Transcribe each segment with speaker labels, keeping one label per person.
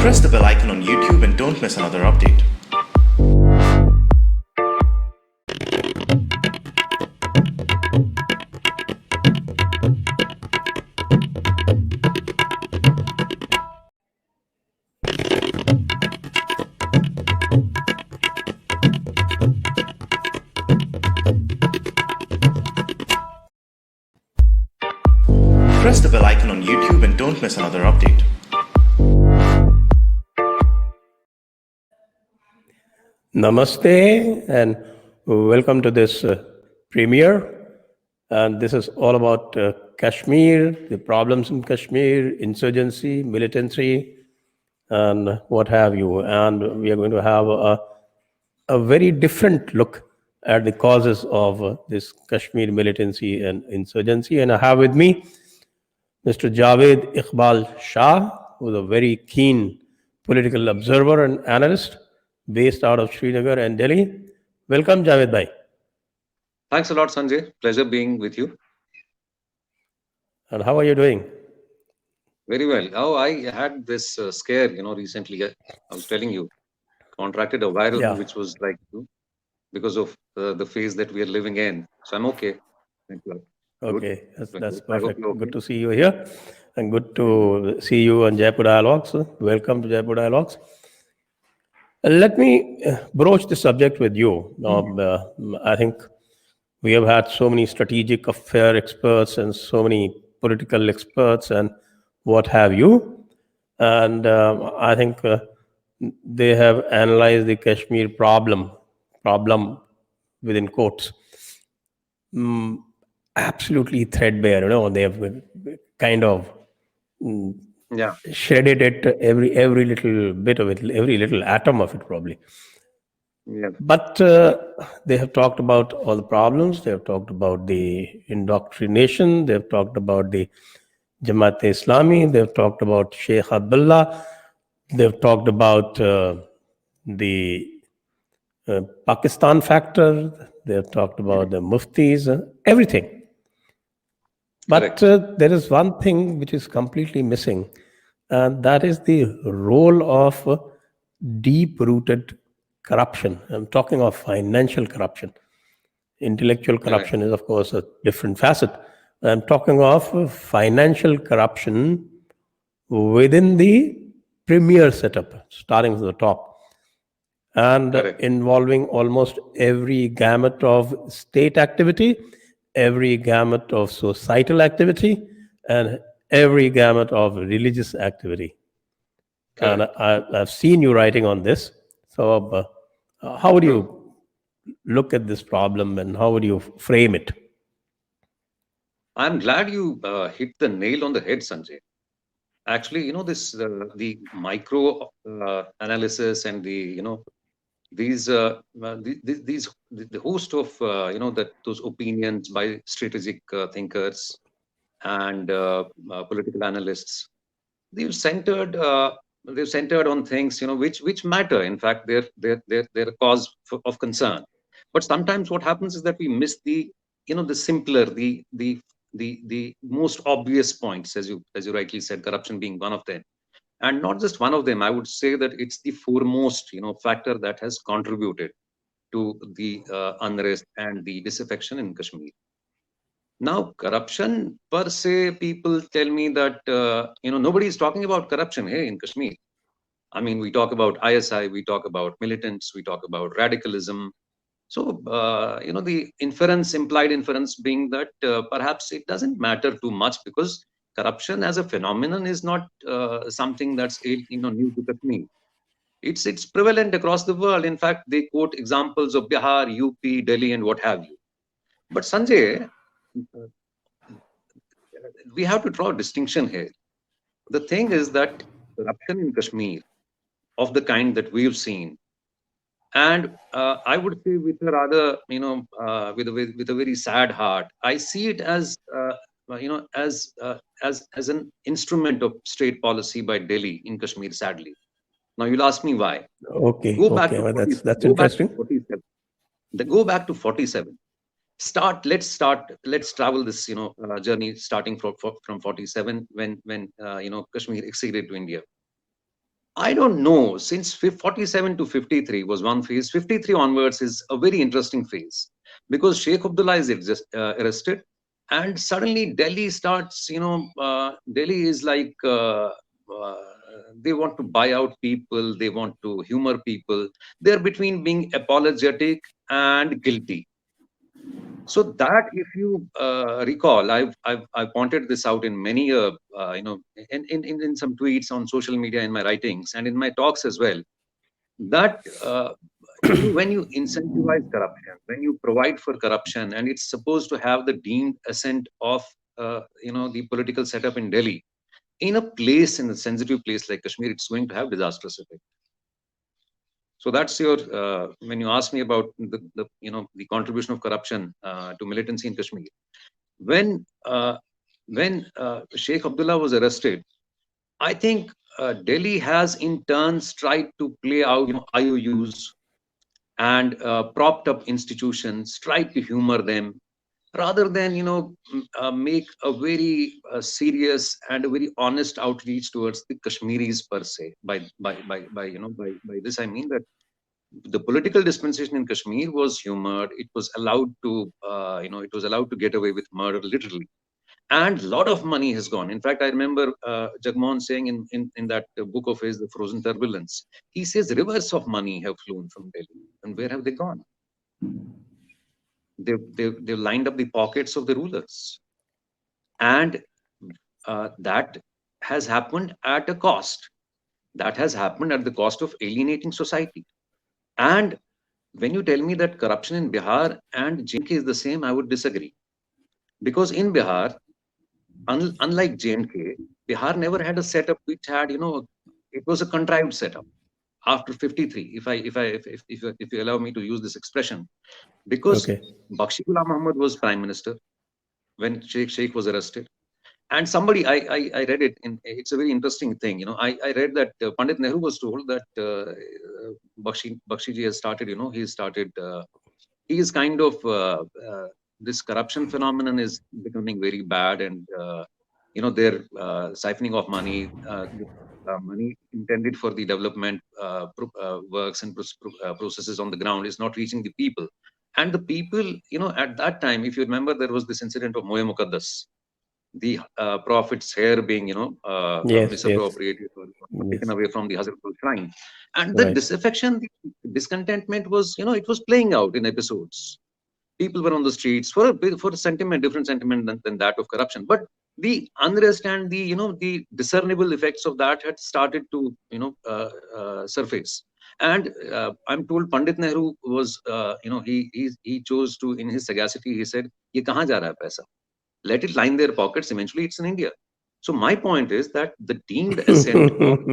Speaker 1: Press the bell icon on YouTube and don't miss another update. Press the bell icon on YouTube and don't miss another update.
Speaker 2: Namaste and welcome to this premiere. And this is all about Kashmir, the problems in Kashmir, insurgency, militancy, and what have you. And we are going to have a very different look at the causes of this Kashmir militancy and insurgency. And I have with me Mr. Javed Iqbal Shah, who is a very keen political observer and analyst based out of Srinagar and Delhi. Welcome, Javed Bhai.
Speaker 3: Thanks a lot, Sanjay. Pleasure being with you.
Speaker 2: And how are you doing?
Speaker 3: Very well. Oh, I had this scare, recently. I was telling you, contracted a viral,
Speaker 2: Yeah.
Speaker 3: which was like because of the phase that we are living in. So I'm okay. Thank you. Good.
Speaker 2: Okay, that's
Speaker 3: I hope
Speaker 2: perfect.
Speaker 3: you're okay.
Speaker 2: Good to see you here, and good to see you on Jaipur Dialogues. Welcome to Jaipur Dialogues. Let me broach the subject with you. I think we have had so many strategic affair experts and so many political experts and what have you. And I think they have analyzed the Kashmir problem within quotes, absolutely threadbare. They have kind of
Speaker 3: Yeah,
Speaker 2: shredded it, every little bit of it, every little atom of it, probably.
Speaker 3: yeah,
Speaker 2: But they have talked about all the problems. They have talked about the indoctrination. They have talked about the Jamaat Islami. They have talked about Sheikh Abdullah. They have talked about the Pakistan factor. They have talked about the muftis, everything. But
Speaker 3: correct.
Speaker 2: there is one thing which is completely missing, and that is the role of deep rooted corruption. I'm talking of financial corruption. Intellectual
Speaker 3: Correct.
Speaker 2: corruption is, of course, a different facet. I'm talking of financial corruption within the premier setup, starting from the top, and
Speaker 3: Correct.
Speaker 2: involving almost every gamut of state activity, every gamut of societal activity, and every gamut of religious activity. And
Speaker 3: Correct.
Speaker 2: I've seen you writing on this. So, how would
Speaker 3: True.
Speaker 2: you look at this problem and how would you frame it?
Speaker 3: I'm glad you hit the nail on the head, Sanjay. Actually, this the micro analysis and these the host of that those opinions by strategic thinkers and political analysts, they've centered uh, they've centered on things which matter. In fact, they're a cause of concern. But sometimes what happens is that we miss the simpler, the most obvious points, as you rightly said, corruption being one of them. And not just one of them, I would say that it's the foremost factor that has contributed to the unrest and the disaffection in Kashmir. Now, corruption per se, people tell me that nobody is talking about corruption here in Kashmir. I mean, we talk about ISI, we talk about militants, we talk about radicalism. So, the implied inference being that perhaps it doesn't matter too much, because corruption as a phenomenon is not something that's new to Kashmir. It's prevalent across the world. In fact, they quote examples of Bihar, UP, Delhi, and what have you. But Sanjay, we have to draw a distinction here. The thing is that corruption in Kashmir of the kind that we've seen, and I would say with a rather, with a very sad heart, I see it as, as an instrument of state policy by Delhi in Kashmir. Sadly, now you'll ask me why.
Speaker 2: Okay,
Speaker 3: Go back
Speaker 2: okay,
Speaker 3: to
Speaker 2: well,
Speaker 3: 40,
Speaker 2: that's
Speaker 3: go back to
Speaker 2: interesting.
Speaker 3: 47. Go back to 47. Let's travel this journey starting from 47, when Kashmir acceded to India. I don't know. Since 47 to 53 was one phase. 53 onwards is a very interesting phase because Sheikh Abdullah is arrested, and suddenly Delhi starts. Delhi is like they want to buy out people. They want to humor people. They're between being apologetic and guilty. So that, if you recall, I've pointed this out in many in some tweets on social media, in my writings and in my talks as well, that when you incentivize corruption, when you provide for corruption, and it's supposed to have the deemed assent of the political setup in Delhi, in a sensitive place like Kashmir, it's going to have disastrous effect. So that's your when you ask me about the contribution of corruption to militancy in Kashmir. When Sheikh Abdullah was arrested, I think Delhi has in turns tried to play out IOUs and propped up institutions, tried to humor them, rather than make a very serious and a very honest outreach towards the Kashmiris per se. By this I mean that the political dispensation in Kashmir was humored. It was allowed to, it was allowed to get away with murder, literally. And a lot of money has gone. In fact, I remember Jagmohan saying in that book of his, The Frozen Turbulence, he says rivers of money have flown from Delhi. And where have they gone? They've lined up the pockets of the rulers. And that has happened at a cost. That has happened at the cost of alienating society. And when you tell me that corruption in Bihar and J&K is the same, I would disagree. Because in Bihar, unlike J&K, Bihar never had a setup which had, it was a contrived setup after 53, if you allow me to use this expression. Because Bakshi Ghulam Muhammad was prime minister when Sheikh was arrested. And somebody, I read it, it's a very interesting thing. I read that Pandit Nehru was told that Bakshi ji has started, he is kind of, this corruption phenomenon is becoming very bad, and, they're siphoning off money, money intended for the development works and processes on the ground is not reaching the people. And the people, at that time, if you remember, there was this incident of Moe Muqaddas, the prophet's hair being, misappropriated or taken away from the Hazratul shrine. And the disaffection, the discontentment was, it was playing out in episodes. People were on the streets for a sentiment, different sentiment than that of corruption. But the unrest and the discernible effects of that had started to, surface. And I'm told Pandit Nehru was, he chose to, in his sagacity, he said, "Ye kahan ja raha hai paisa? Let it line their pockets. Eventually, it's in India." So my point is that the deemed assent of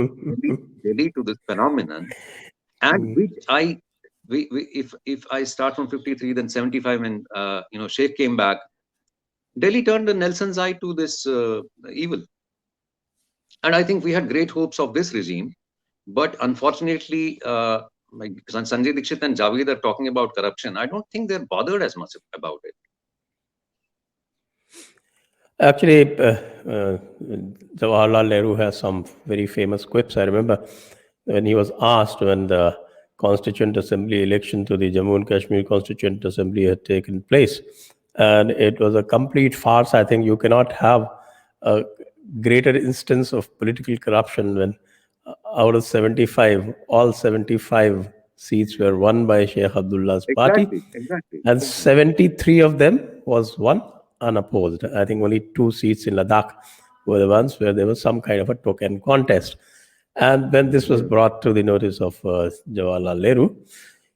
Speaker 3: Delhi to this phenomenon, and which if I start from 53, then 75, when Sheikh came back, Delhi turned a Nelson's eye to this evil. And I think we had great hopes of this regime, but unfortunately, like Sanjay Dixit and Javed are talking about corruption. I don't think they're bothered as much about it.
Speaker 2: Actually, Jawaharlal Nehru has some very famous quips. I remember when he was asked when the Constituent Assembly election to the Jammu and Kashmir Constituent Assembly had taken place, and it was a complete farce. I think you cannot have a greater instance of political corruption when out of 75, all 75 seats were won by Sheikh Abdullah's party, and 73 of them was won unopposed. I think only 2 seats in Ladakh were the ones where there was some kind of a token contest. And when this was brought to the notice of Jawaharlal Nehru,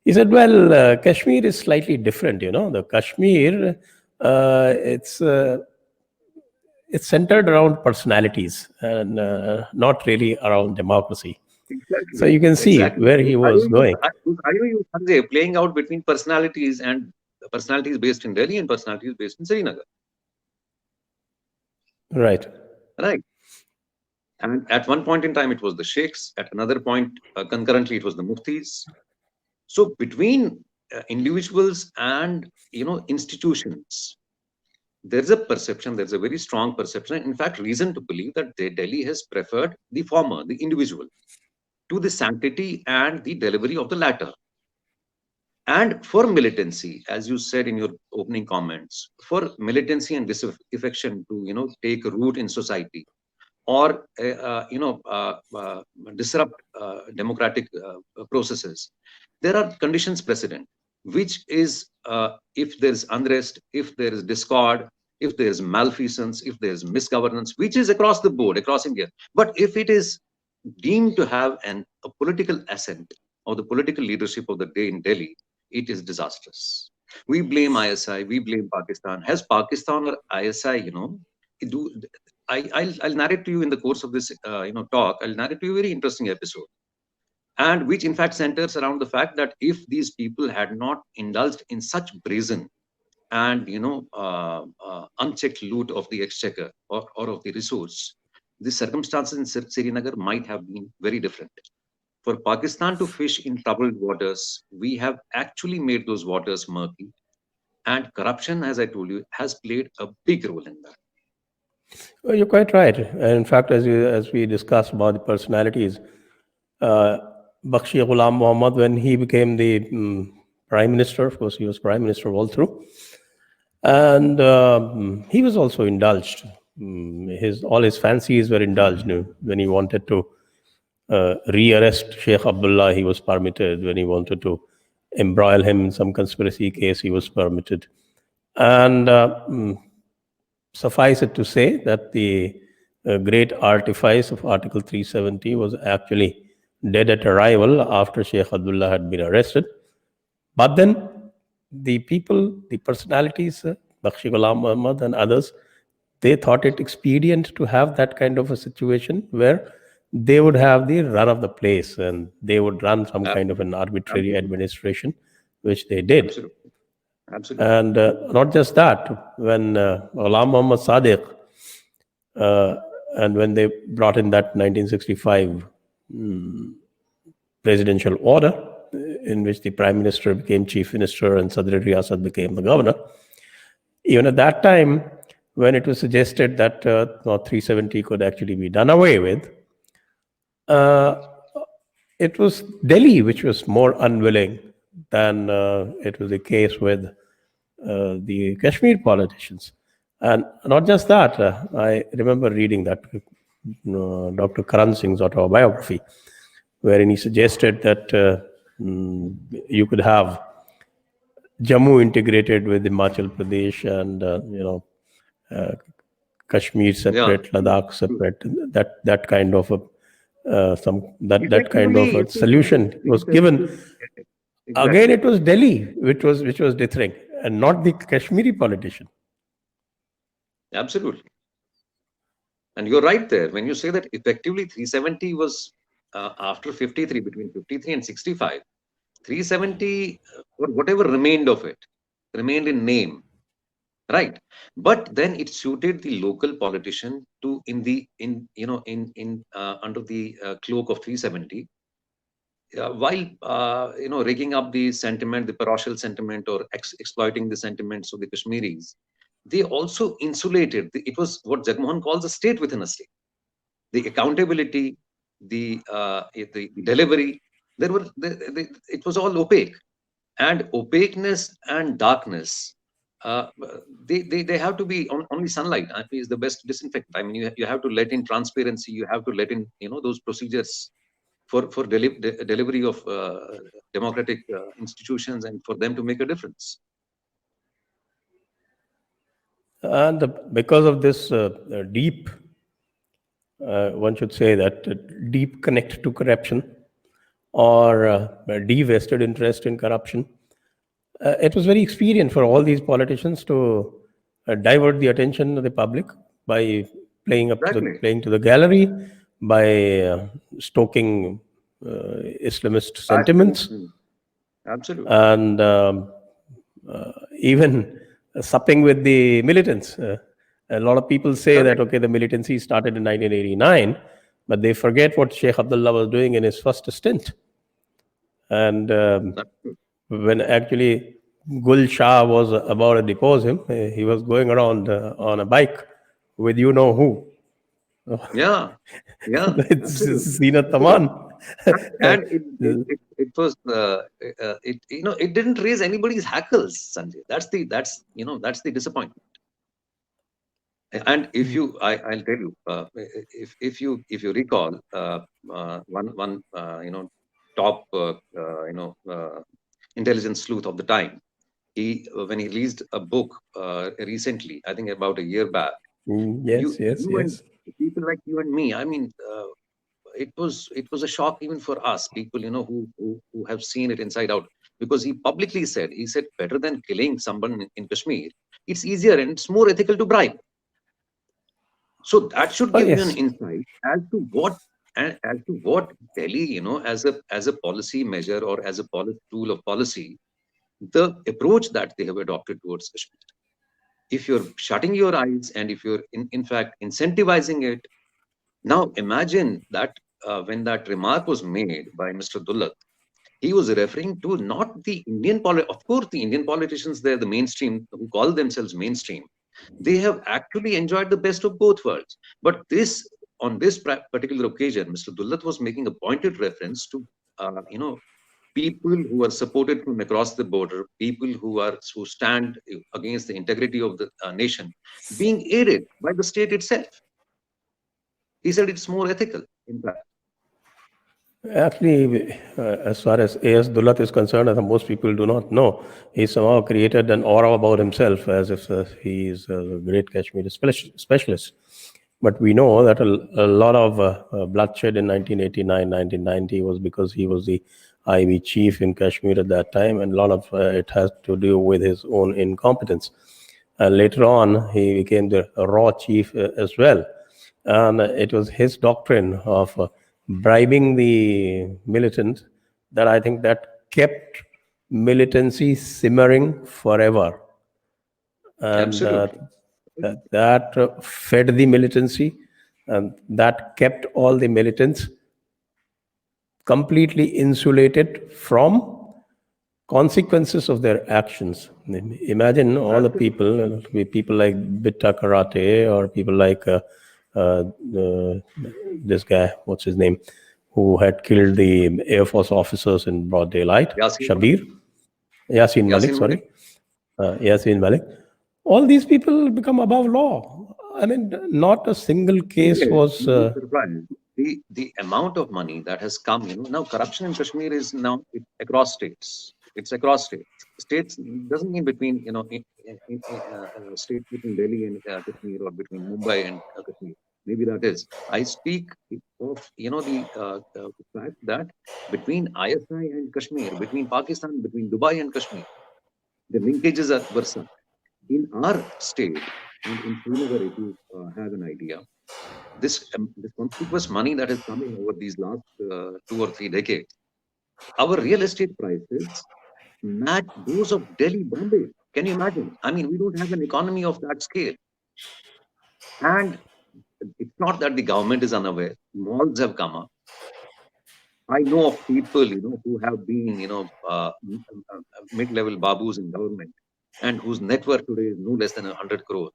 Speaker 2: he said, well, Kashmir is slightly different, The Kashmir, it's centered around personalities and not really around democracy. Exactly. So you can see where he was going.
Speaker 3: Sanjay, playing out between personalities, and personalities based in Delhi and personalities based in Srinagar.
Speaker 2: Right.
Speaker 3: And at one point in time, it was the sheikhs. At another point, concurrently, it was the muftis. So between individuals and institutions, there's a perception. There's a very strong perception. In fact, reason to believe that Delhi has preferred the former, the individual. to the sanctity and the delivery of the latter. And for militancy, as you said in your opening comments, for militancy and disaffection to take root in society, or disrupt democratic processes, there are conditions precedent, which is if there is unrest, if there is discord, if there is malfeasance, if there is misgovernance, which is across the board, across India. But if it is deemed to have a political assent of the political leadership of the day in Delhi, it is disastrous. We blame ISI, we blame Pakistan. Has Pakistan or ISI, do I'll narrate to you in the course of this talk. I'll narrate to you a very interesting episode, and which in fact centers around the fact that if these people had not indulged in such brazen and unchecked loot of the exchequer or of the resource, the circumstances in Srinagar might have been very different. For Pakistan to fish in troubled waters, we have actually made those waters murky, and corruption, as I told you, has played a big role in that.
Speaker 2: Well, you're quite right. And in fact, as we discussed about the personalities, Bakshi Ghulam Muhammad, when he became the prime minister, of course, he was prime minister all through, and he was also indulged. All his fancies were indulged. When he wanted to re-arrest Sheikh Abdullah, he was permitted. When he wanted to embroil him in some conspiracy case, he was permitted. And suffice it to say that the great artifice of Article 370 was actually dead at arrival after Sheikh Abdullah had been arrested. But then the people, the personalities, Bakshi Ghulam Muhammad and others, they thought it expedient to have that kind of a situation where they would have the run of the place and they would run some kind of an arbitrary administration, which they did.
Speaker 3: Absolutely. Absolutely.
Speaker 2: And not just that, when Ghulam Muhammad Sadiq, and when they brought in that 1965 presidential order, in which the prime minister became chief minister and Sadr Riyasat became the governor, even at that time, when it was suggested that 370 could actually be done away with, it was Delhi which was more unwilling than it was the case with the Kashmir politicians. And not just that, I remember reading that Dr. Karan Singh's autobiography, wherein he suggested that you could have Jammu integrated with Himachal Pradesh and Kashmir separate, Ladakh separate. That kind of that kind of a solution was given. Exactly. Again, it was Delhi which was dithering, and not the Kashmiri politician.
Speaker 3: Absolutely. And you're right there when you say that effectively 370 was after 53, between 53 and 65. 370, or whatever remained of it, remained in name, right? But then it suited the local politician to under the cloak of 370, while rigging up the sentiment, the parochial sentiment, or exploiting the sentiments of the Kashmiris. They also insulated. It was what Jagmohan calls a state within a state. The accountability, the delivery. It was all opaque, and opaqueness and darkness. They have to be only sunlight. Is the best disinfectant. I mean, you have to let in transparency. You have to let in those procedures for delivery of democratic institutions, and for them to make a difference.
Speaker 2: And because of this deep, one should say that deep connect to corruption, or de-vested interest in corruption, it was very expedient for all these politicians to divert the attention of the public by playing to the gallery, by stoking Islamist sentiments.
Speaker 3: Absolutely.
Speaker 2: And even supping with the militants. A lot of people say that, okay, the militancy started in 1989, but they forget what Sheikh Abdullah was doing in his first stint. And when actually Gul Shah was about to depose him, he was going around on a bike with who.
Speaker 3: Yeah.
Speaker 2: It's Zeenat Aman.
Speaker 3: And it was it didn't raise anybody's hackles, Sanjay. That's the disappointment. And if I'll tell you, if you recall, one top intelligence sleuth of the time, when he released a book recently, I think about a year back,
Speaker 2: Yes,
Speaker 3: and people like you and me, I mean, it was a shock even for us people, who have seen it inside out, because he publicly said, better than killing someone in Kashmir, it's easier and it's more ethical to bribe. So that should give you an insight as to what Delhi, as a policy measure or as a tool of policy, the approach that they have adopted towards Kashmir. If you're shutting your eyes and if you're in fact incentivizing it, now imagine that when that remark was made by Mr. Dullat, he was referring to not the Indian of course, the Indian politicians, they're the mainstream, who call themselves mainstream. They have actually enjoyed the best of both worlds. But on this particular occasion, Mr. Dullat was making a pointed reference to, people who are supported from across the border, people who stand against the integrity of the nation, being aided by the state itself. He said it's more ethical, in fact.
Speaker 2: Actually, as far as A.S. Dullat is concerned, as most people do not know, he somehow created an aura about himself as if he is a great Kashmiri specialist. But we know that a lot of bloodshed in 1989, 1990 was because he was the IB chief in Kashmir at that time, and a lot of it has to do with his own incompetence. And later on, he became the raw chief as well. And it was his doctrine of bribing the militant that I think that kept militancy simmering forever. And that fed the militancy, and that kept all the militants completely insulated from consequences of their actions. Imagine all the people like Bitta Karate, or people like this guy, what's his name, who had killed the Air Force officers in broad daylight, Yasin Malik. All these people become above law. I mean, not a single case was...
Speaker 3: The amount of money that has come, now corruption in Kashmir is now across states. It's across states. States doesn't mean between, states between Delhi and Kashmir, or between Mumbai and Kashmir. Maybe that is. I speak of, the fact that between ISI and Kashmir, between Pakistan, between Dubai and Kashmir, the linkages are versatile. In our state, and in Srinagar, if you have an idea, this conspicuous money that is coming over these last 2 or 3 decades, our real estate prices match those of Delhi, Bombay. Can you imagine? I mean, we don't have an economy of that scale. And it's not that the government is unaware. Malls have come up. I know of people, who have been, mid-level babus in government, and whose net worth today is no less than 100 crores.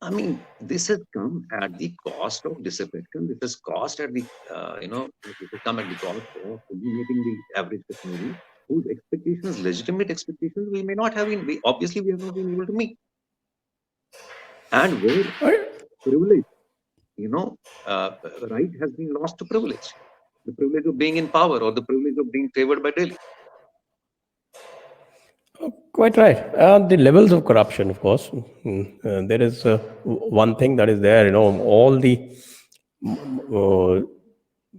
Speaker 3: I mean, this has come at the cost of disaffection. This has cost at the, this has come at the cost of eliminating the average Kashmiri, whose expectations, legitimate expectations, we may not have been. We have not been able to meet. And where privilege, right has been lost to privilege. The privilege of being in power, or the privilege of being favored by Delhi.
Speaker 2: Quite right. The levels of corruption, of course. There is one thing that is there, all the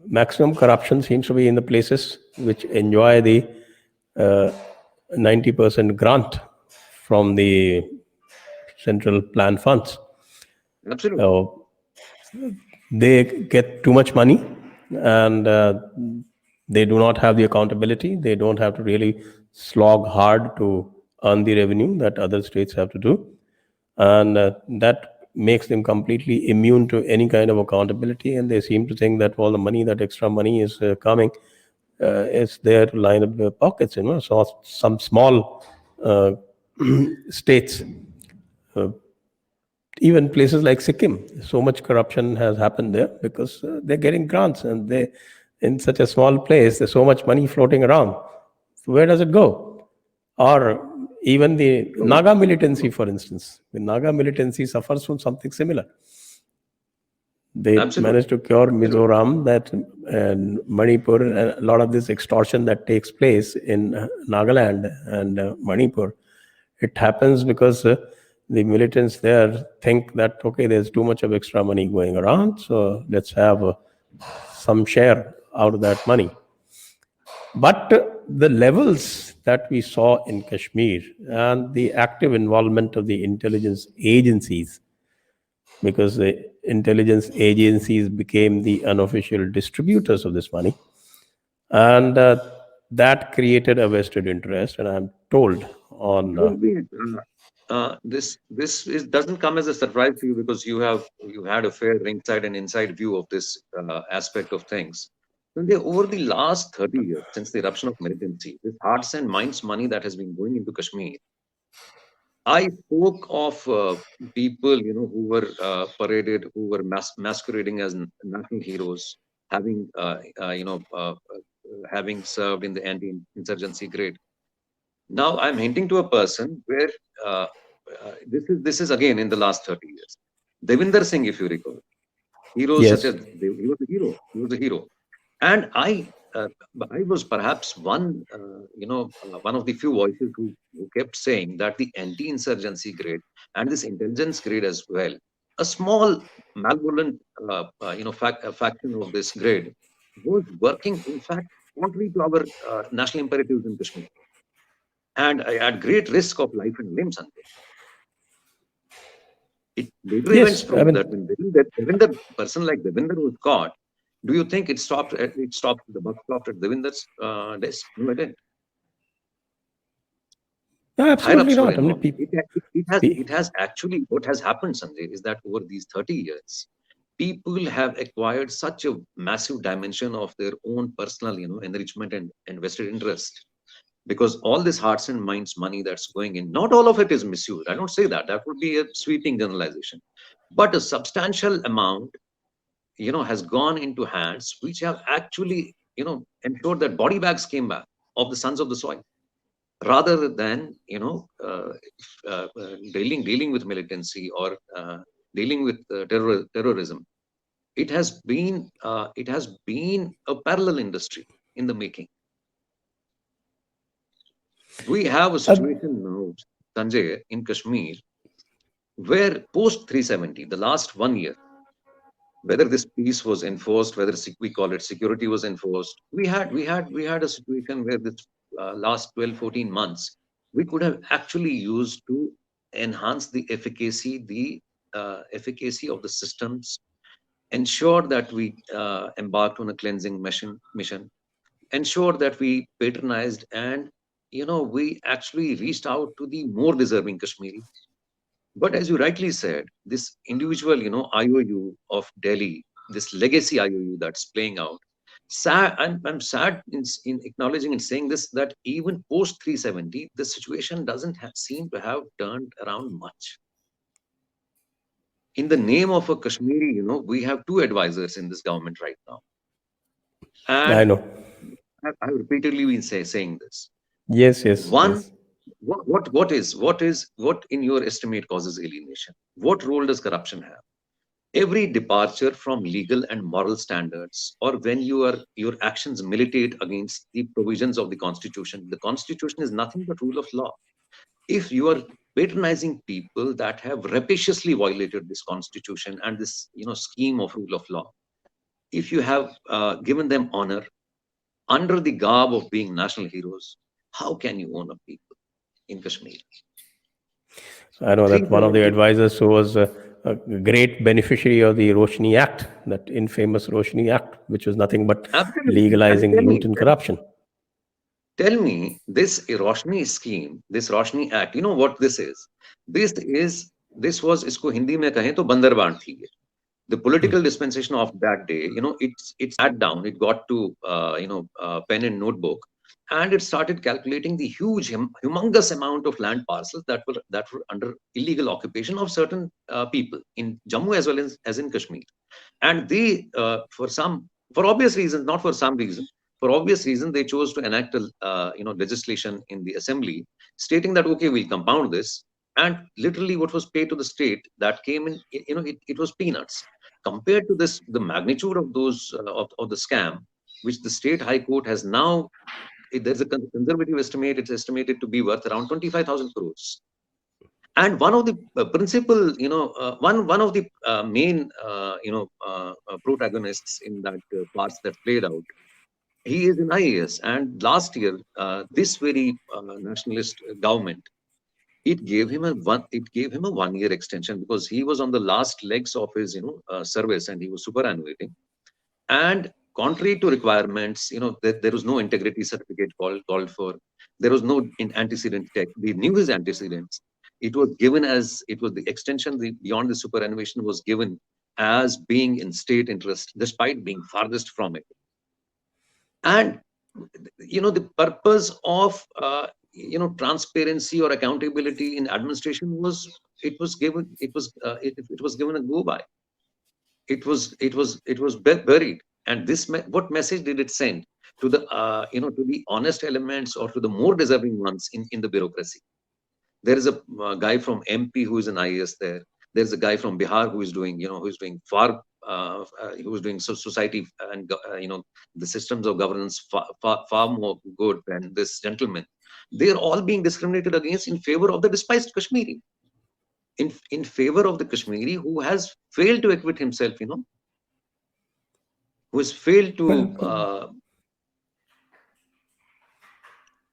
Speaker 2: maximum corruption seems to be in the places which enjoy the 90% grant from the central plan funds.
Speaker 3: Absolutely.
Speaker 2: They get too much money, and they do not have the accountability. They don't have to really slog hard to earn the revenue that other states have to do. And that makes them completely immune to any kind of accountability. And they seem to think that all the money, that extra money is coming, is there to line up their pockets. So some small states, even places like Sikkim, so much corruption has happened there because they're getting grants, and in such a small place, there's so much money floating around. Where does it go? Or even the Naga militancy, for instance. The Naga militancy suffers from something similar. They
Speaker 3: Absolutely.
Speaker 2: managed to cure Mizoram, that and Manipur, and a lot of this extortion that takes place in Nagaland and Manipur. It happens because the militants there think that, okay, there's too much of extra money going around, so let's have some share out of that money. But the levels that we saw in Kashmir and the active involvement of the intelligence agencies, because the intelligence agencies became the unofficial distributors of this money, and that created a vested interest. And I'm told on
Speaker 3: This doesn't come as a surprise to you, because you had a fair ringside and inside view of this aspect of things. Over the last 30 years, since the eruption of militancy, this hearts and minds money that has been going into Kashmir, I spoke of people, who were paraded, who were masquerading as national heroes, having, having served in the anti-insurgency grade. Now I'm hinting to a person where this is again in the last 30 years. Devinder Singh, if you recall, heroes
Speaker 2: Yes.
Speaker 3: such as he was a hero. He was a hero, and I was perhaps one one of the few voices who kept saying that the anti-insurgency grade and this intelligence grade as well, a small malevolent faction of this grade was working, in fact, contrary to our national imperatives in Kashmir, and at great risk of life and limb, Sanjay. It later
Speaker 2: Yes,
Speaker 3: events
Speaker 2: I
Speaker 3: proved
Speaker 2: mean-
Speaker 3: that when Devinder, person like Devinder was caught, do you think it stopped? The buck stopped at Devinder's desk? No, it didn't.
Speaker 2: No,
Speaker 3: Higher
Speaker 2: absolutely
Speaker 3: ups were
Speaker 2: not. I mean,
Speaker 3: involved. It has actually, what has happened, Sanjay, is that over these 30 years, people have acquired such a massive dimension of their own personal, enrichment and vested interest. Because all this hearts and minds money that's going in, not all of it is misused. I don't say that. That would be a sweeping generalization. But a substantial amount, has gone into hands which have actually, ensured that body bags came back of the sons of the soil, rather than, dealing with militancy or dealing with terrorism. It has been a parallel industry in the making. We have a situation now, Sanjay, in Kashmir, where post 370, the last 1 year, whether this peace was enforced, whether we call it security was enforced, we had a situation where this last 12, 14 months, we could have actually used to enhance the efficacy of the systems, ensure that we embarked on a cleansing mission, ensure that we patronized and we actually reached out to the more deserving Kashmiri. But as you rightly said, this individual, IOU of Delhi, this legacy IOU that's playing out, sad, I'm sad in acknowledging and saying this, that even post 370, the situation doesn't seem to have turned around much. In the name of a Kashmiri, we have two advisors in this government right now. And
Speaker 2: I know.
Speaker 3: I've repeatedly been saying this.
Speaker 2: Yes.
Speaker 3: One,
Speaker 2: yes.
Speaker 3: what in your estimate causes alienation? What role does corruption have? Every departure from legal and moral standards, or when your actions militate against the provisions of the Constitution is nothing but rule of law. If you are patronizing people that have rapaciously violated this Constitution and this scheme of rule of law, if you have given them honor under the garb of being national heroes, how can you honor people in Kashmir?
Speaker 2: I know that one of the advisors who was a great beneficiary of the Roshni Act, that infamous Roshni Act, which was nothing but legalizing loot and corruption.
Speaker 3: Tell me, this Roshni scheme, this Roshni Act, you know what this is? This was, isko Hindi mein kahe to Bandarband thi. The political dispensation of that day, it sat down, it got to, pen and notebook, and it started calculating the humongous amount of land parcels that were under illegal occupation of certain people in Jammu as well as in Kashmir. And they, for some for obvious reasons, not for some reason. For obvious reason, they chose to enact a legislation in the assembly stating that okay, we'll compound this, and literally what was paid to the state that came in, it was peanuts compared to this, the magnitude of those of the scam, which the state high court has now. There's a conservative estimate; it's estimated to be worth around 25,000 crores. And one of the principal, one of the main, protagonists in that parts that played out, he is in IAS. And last year, this very nationalist government, it gave him a 1 year extension because he was on the last legs of his service and he was superannuating. And contrary to requirements, there was no integrity certificate called for. There was no antecedent check. We knew his antecedents. It was given as, it was the extension beyond the superannuation was given as being in state interest, despite being farthest from it. And the purpose of transparency or accountability in administration was given a go by. It was buried. And this, what message did it send to the to the honest elements or to the more deserving ones in the bureaucracy? There is a guy from MP who is an IAS there. There's a guy from Bihar who is doing society and the systems of governance far more good than this gentleman. They're all being discriminated against in favor of the despised Kashmiri, in favor of the Kashmiri who has failed to acquit himself, who has failed to.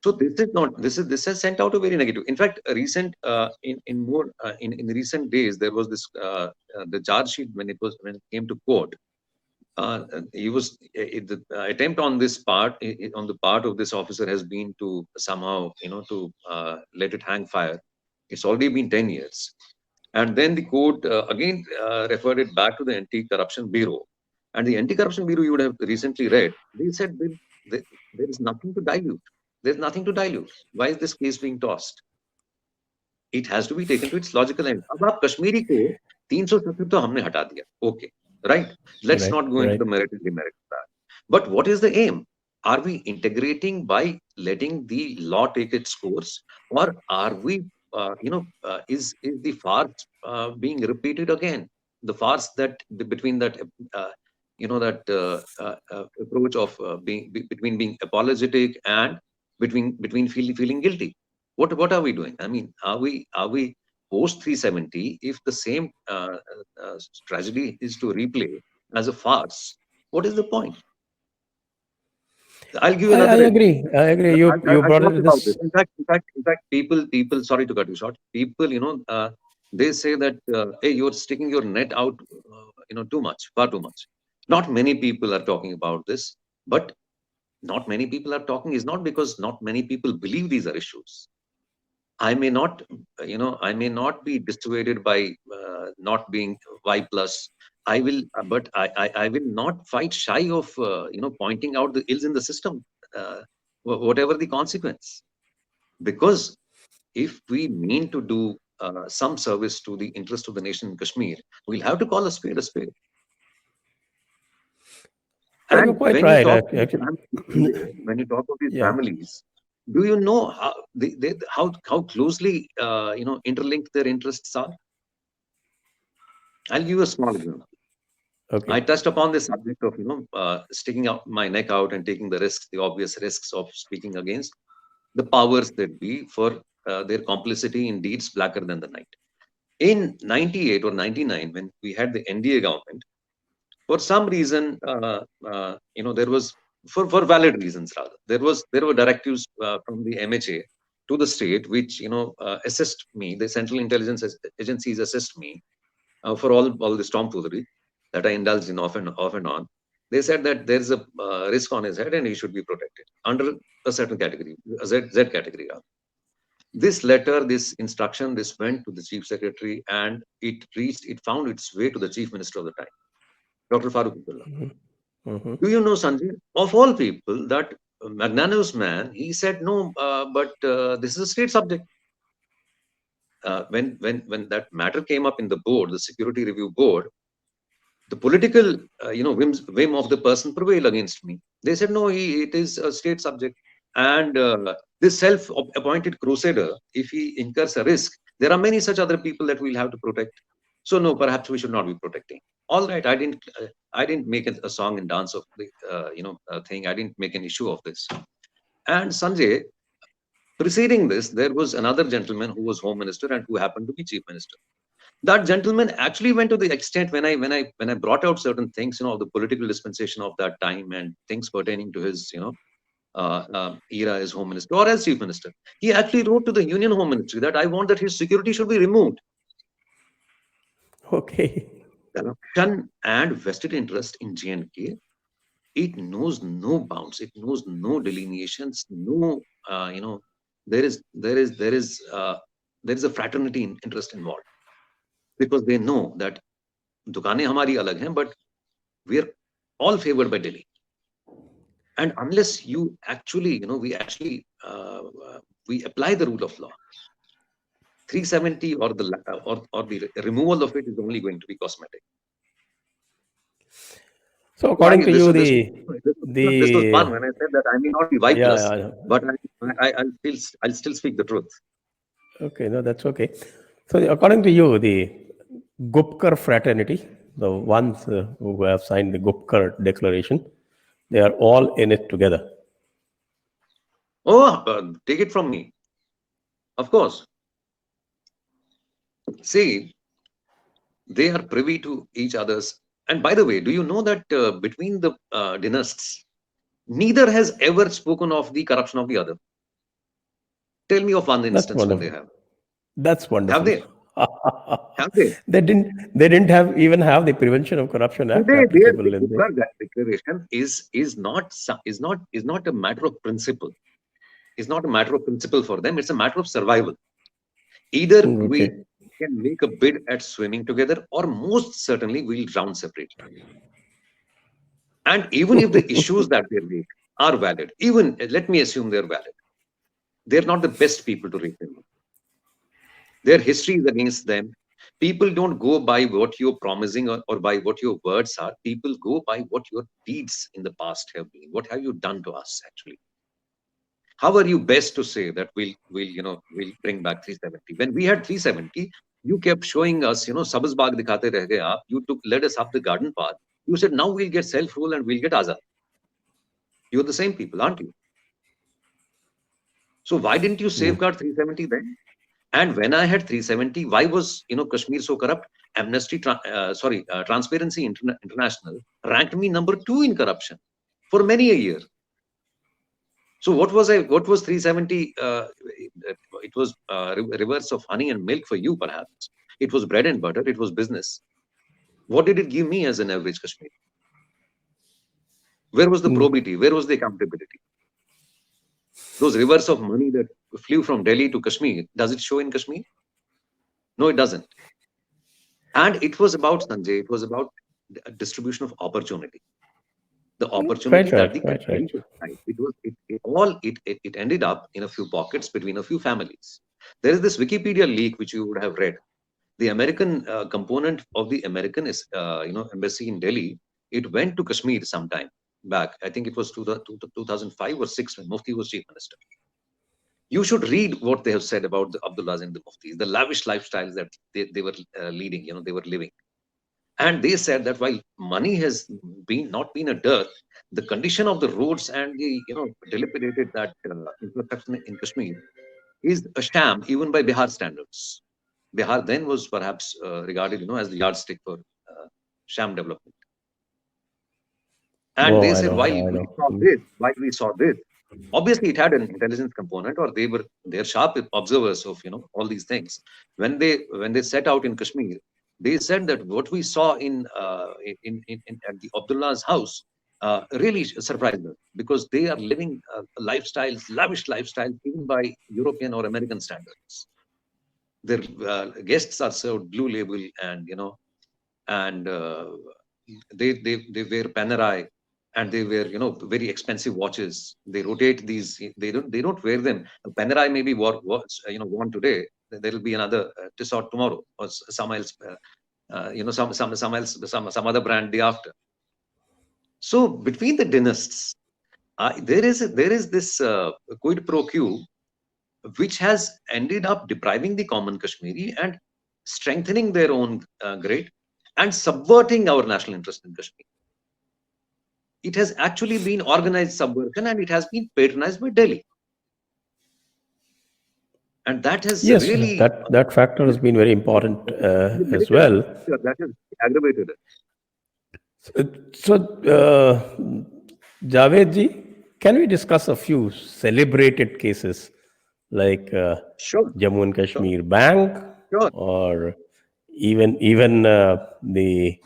Speaker 3: So this has sent out a very negative. In fact, a recent in recent days there was this the charge sheet when it came to court. The attempt on this part on the part of this officer has been to somehow to let it hang fire. It's already been 10 years, and then the court again referred it back to the Anti-Corruption Bureau, and the Anti-Corruption Bureau, you would have recently read, they said there is nothing to dilute. There's nothing to dilute. Why is this case being tossed? It has to be taken to its logical end. अब आप कश्मीरी को 370 तो हमने हटा दिया. Okay, right? Let's not go into the merit and demerit of that. But what is the aim? Are we integrating by letting the law take its course, or are we, is the farce being repeated again? The farce that between that, approach of between being apologetic and between feeling guilty. What are we doing? I mean, are we post 370? If the same tragedy is to replay as a farce, what is the point? I'll give you another.
Speaker 2: I agree. You brought it this.
Speaker 3: In fact, people. Sorry to cut you short. People, they say that hey, you're sticking your net out, too much, far too much. Not many people are talking about this, but not many people are talking is not because not many people believe these are issues. I may not be dissuaded by not being Y+. I will, but I will not fight shy of pointing out the ills in the system, whatever the consequence. Because if we mean to do some service to the interest of the nation in Kashmir, we'll have to call a spade a spade.
Speaker 2: And you're quite right.
Speaker 3: When you talk of these families, do you know how how closely interlinked their interests are? I'll give you a small example.
Speaker 2: Okay.
Speaker 3: I touched upon this subject of sticking out my neck out and taking the risks, the obvious risks of speaking against the powers that be for their complicity in deeds blacker than the night. In 98 or 99, when we had the NDA government, for some reason, there was, for valid reasons rather, there were directives from the MHA to the state, which assist me. The Central Intelligence Agencies assist me for all the tomfoolery that I indulged in off and on. They said that there's a risk on his head and he should be protected under a certain category, a Z category. This letter, this instruction, this went to the Chief Secretary, and it found its way to the Chief Minister of the time, Dr. Farooq Abdullah.
Speaker 2: Mm-hmm.
Speaker 3: Do you know, Sanjay, of all people, that magnanimous man, he said, no, but this is a state subject. When that matter came up in the board, the Security Review Board, the political, whim of the person prevailed against me. They said, no, it is a state subject. And this self-appointed crusader, if he incurs a risk, there are many such other people that we'll have to protect. So no, perhaps we should not be protecting. All right, I didn't make a song and dance of the, thing. I didn't make an issue of this. And Sanjay, preceding this, there was another gentleman who was home minister and who happened to be chief minister. That gentleman actually went to the extent when I brought out certain things, of the political dispensation of that time and things pertaining to his, era as home minister or as chief minister. He actually wrote to the Union Home Ministry that I want that his security should be removed.
Speaker 2: Okay.
Speaker 3: Corruption and vested interest in J&K, it knows no bounds, it knows no delineations, no, there is a fraternity interest involved, because they know that दुकानें हमारी अलग हैं, but we are all favored by Delhi. And unless you actually, we apply the rule of law, 370 or the removal of it is only going to be cosmetic.
Speaker 2: So according to you,
Speaker 3: this was fun when I said that I may not be vibeless, but I'll still speak the truth.
Speaker 2: Okay, no, that's okay. So according to you, the Gupkar fraternity, the ones who have signed the Gupkar declaration, they are all in it together.
Speaker 3: Oh, take it from me. Of course. See, they are privy to each other's. And by the way, do you know that between the dynasts, neither has ever spoken of the corruption of the other? Tell me of one instance when they have.
Speaker 2: That's wonderful.
Speaker 3: Have they? Have they?
Speaker 2: They didn't even have the Prevention of Corruption Act applicable in this.
Speaker 3: That declaration is not a matter of principle. It's not a matter of principle for them. It's a matter of survival. Either we can make a bid at swimming together, or most certainly we'll drown separately. And even if the issues that they make are valid, even let me assume they're valid, they're not the best people to raise them. Their history is against them. People don't go by what you're promising or by what your words are. People go by what your deeds in the past have been. What have you done to us, actually? How are you best to say that we'll bring back 370? When we had 370, you kept showing us, Sabaz Bagh dikhate reh gaye aap. You led us up the garden path. You said, now we'll get self-rule and we'll get Azad. You're the same people, aren't you? So why didn't you safeguard 370 then? And when I had 370, why was Kashmir so corrupt? Transparency International ranked me number 2 in corruption for many a year. So what was 370? It was reverse of honey and milk for you, perhaps. It was bread and butter. It was business. What did it give me as an average Kashmir? Where was the probity? Where was the accountability? Those rivers of money that flew from Delhi to Kashmir, does it show in Kashmir? No, it doesn't. And it was about, Sanjay, it was about distribution of opportunity. The opportunity that the country it ended up in a few pockets between a few families. There is this Wikipedia leak which you would have read. The American component of the American embassy in Delhi, it went to Kashmir sometime back. I think it was 2005 or 6 when Mufti was chief minister. You should read what they have said about the Abdullahs and the Muftis, the lavish lifestyles that they were leading, they were living. And they said that while money has not been a dearth, the condition of the roads and the dilapidated that infrastructure in Kashmir is a sham even by Bihar standards. Bihar then was perhaps regarded as the yardstick for sham development. And they said while we saw this, obviously it had an intelligence component, or they're sharp observers of all these things. When they set out in Kashmir, they said that what we saw at the Abdullah's house really surprised them, because they are living lifestyles, lavish lifestyles, even by European or American standards. Their guests are served Blue Label, and they wear Panerai, and they wear very expensive watches. They rotate these. They don't wear them. Panerai may be worn today. There will be another Tissot tomorrow, or some else some other brand day after. So between the dynasts, there is this quid pro quo, which has ended up depriving the common Kashmiri and strengthening their own grade and subverting our national interest in Kashmir. It has actually been organized subversion, and it has been patronized by Delhi. And that has
Speaker 2: Yes,
Speaker 3: really
Speaker 2: that factor has been very important as well.
Speaker 3: that has aggravated it.
Speaker 2: So, Javed ji, can we discuss a few celebrated cases like
Speaker 3: Sure,
Speaker 2: Jammu and Kashmir Bank,
Speaker 3: sure.
Speaker 2: or even the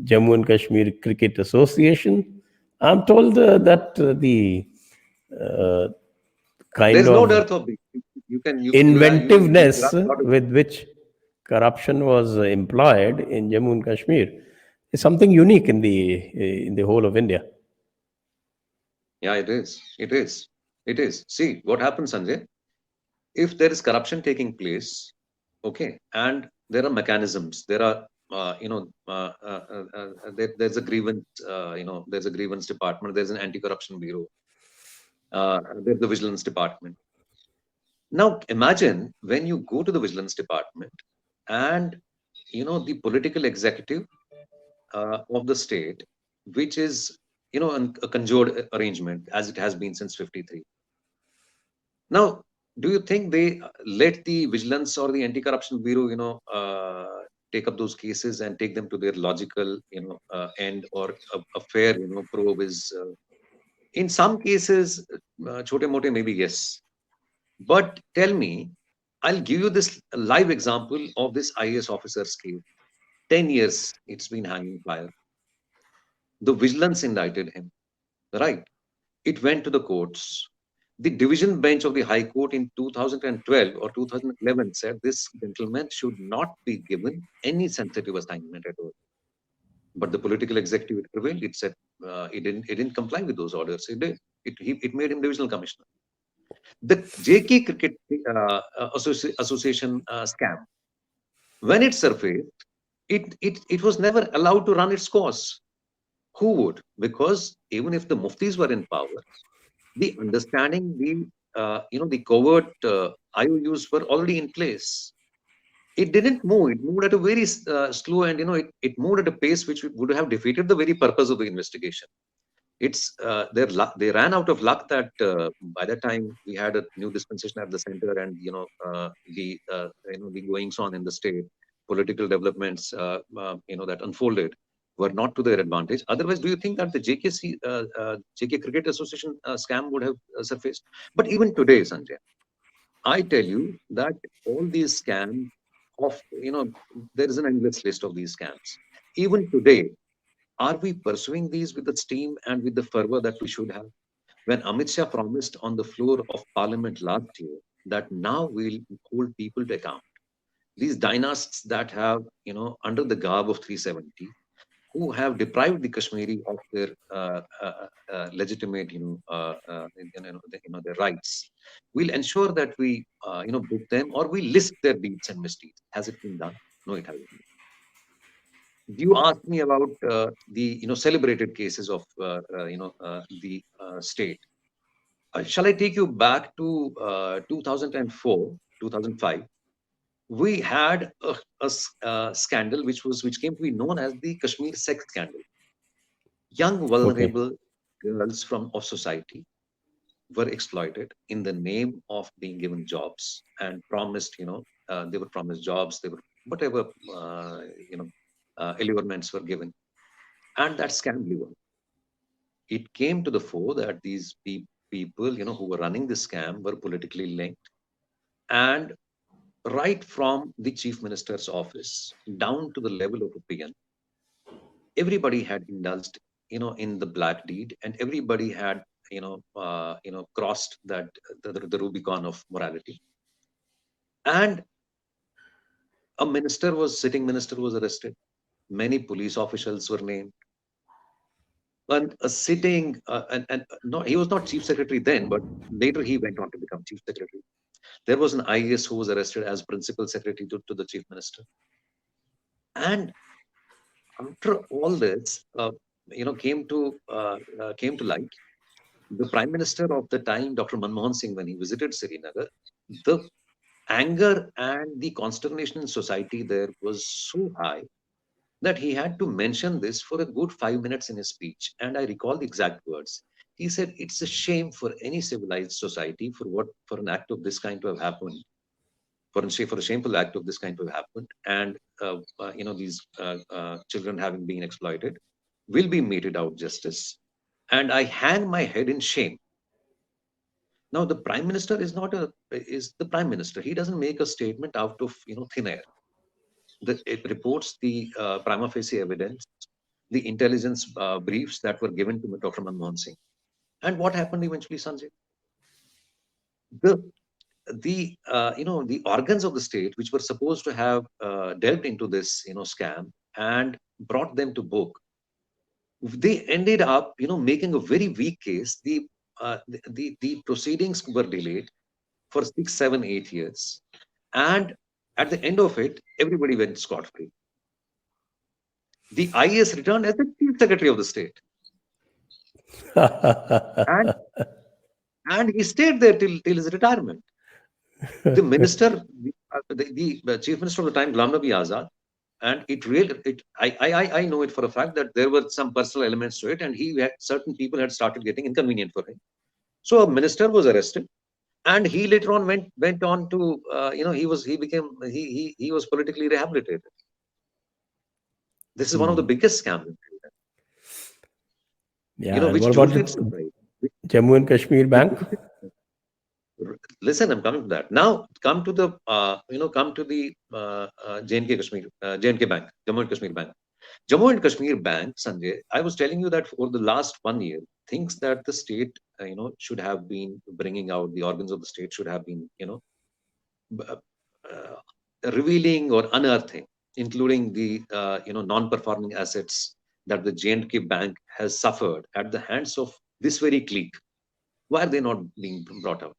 Speaker 2: Jammu and Kashmir Cricket Association? I'm told that the uh, kind
Speaker 3: There's no
Speaker 2: of
Speaker 3: dearth of you
Speaker 2: inventiveness
Speaker 3: grasp a lot of-
Speaker 2: with which corruption was employed in Jammu and Kashmir is something unique in the whole of India.
Speaker 3: Yeah, it is. It is. It is. See what happens, Sanjay. If there is corruption taking place, okay, and there are mechanisms, there are there's a grievance, there's a grievance department, there's an anti-corruption bureau, there's the vigilance department. Now imagine when you go to the vigilance department, and the political executive of the state, which is a conjured arrangement as it has been since 53. Now, do you think they let the vigilance or the anti-corruption bureau, take up those cases and take them to their logical, end, or a fair, probe is? In some cases, chote mote maybe yes, but tell me, I'll give you this live example of this IAS officer's case. 10 years it's been hanging fire. The vigilance indicted him, right? It went to the courts. The division bench of the High Court in 2012 or 2011 said this gentleman should not be given any sensitive assignment at all. But the political executive prevailed. It said it didn't comply with those orders. It did. It made him divisional commissioner. The JK Cricket Association scam, when it surfaced, it was never allowed to run its course. Who would? Because even if the muftis were in power, the understanding, the covert IOUs were already in place. It didn't move. It moved at a very slow, and it moved at a pace which would have defeated the very purpose of the investigation. It's they ran out of luck that by that time we had a new dispensation at the center, and the goings on in the state, political developments that unfolded were not to their advantage. Otherwise, do you think that the JK Cricket Association scam would have surfaced? But even today, Sanjay, I tell you that all these scams there is an endless list of these scams. Even today, are we pursuing these with the steam and with the fervor that we should have? When Amit Shah promised on the floor of Parliament last year that now we'll hold people to account, these dynasts that have, under the garb of 370, who have deprived the Kashmiri of their legitimate, their rights, we'll ensure that we, book them, or we list their deeds and misdeeds. Has it been done? No, it hasn't. You asked me about the celebrated cases of the state. Shall I take you back to 2004, 2005? We had a scandal which came to be known as the Kashmir sex scandal. Young vulnerable girls of society were exploited in the name of being given jobs and promised. They were promised jobs. They were whatever allurements were given, and that scam blew up. It came to the fore that these people, who were running the scam, were politically linked, and right from the chief minister's office down to the level of a peon, everybody had indulged, in the black deed, and everybody had, crossed that the Rubicon of morality. And sitting minister was arrested. Many police officials were named. And a sitting, and no, he was not chief secretary then, but later he went on to become chief secretary. There was an IAS who was arrested as principal secretary to the chief minister. And after all this, came to light, the Prime Minister of the time, Dr. Manmohan Singh, when he visited Srinagar, the anger and the consternation in society there was so high that he had to mention this for a good 5 minutes in his speech. And I recall the exact words. He said, "It's a shame for any civilized society for an act of this kind to have happened, for a shameful act of this kind to have happened, and these children having been exploited will be meted out justice. And I hang my head in shame." Now, the prime minister is the prime minister. He doesn't make a statement out of thin air. It reports the prima facie evidence, the intelligence briefs that were given to Dr. Manmohan Singh. And what happened eventually, Sanjay? The organs of the state which were supposed to have delved into this scam and brought them to book, they ended up making a very weak case. The proceedings were delayed for 6, 7, 8 years, and at the end of it, everybody went scot-free. The IAS returned as the chief secretary of the state, and he stayed there till his retirement. The minister, the chief minister of the time, Ghulam Nabi Azad, and I know it for a fact that there were some personal elements to it, and certain people had started getting inconvenient for him. So a minister was arrested, and he later on went on to he was politically rehabilitated. This is one of the biggest scams.
Speaker 2: Yeah,
Speaker 3: which
Speaker 2: what about
Speaker 3: drove its surprise.
Speaker 2: Jammu and Kashmir Bank?
Speaker 3: Listen, I'm coming to that. Now, come to the J&K Kashmir, J&K Bank, Jammu and Kashmir Bank. Jammu and Kashmir Bank, Sanjay, I was telling you that for the last 1 year, things that the state, should have been bringing out, the organs of the state should have been, revealing or unearthing, including the, non-performing assets that the J&K Bank has suffered at the hands of this very clique. Why are they not being brought out?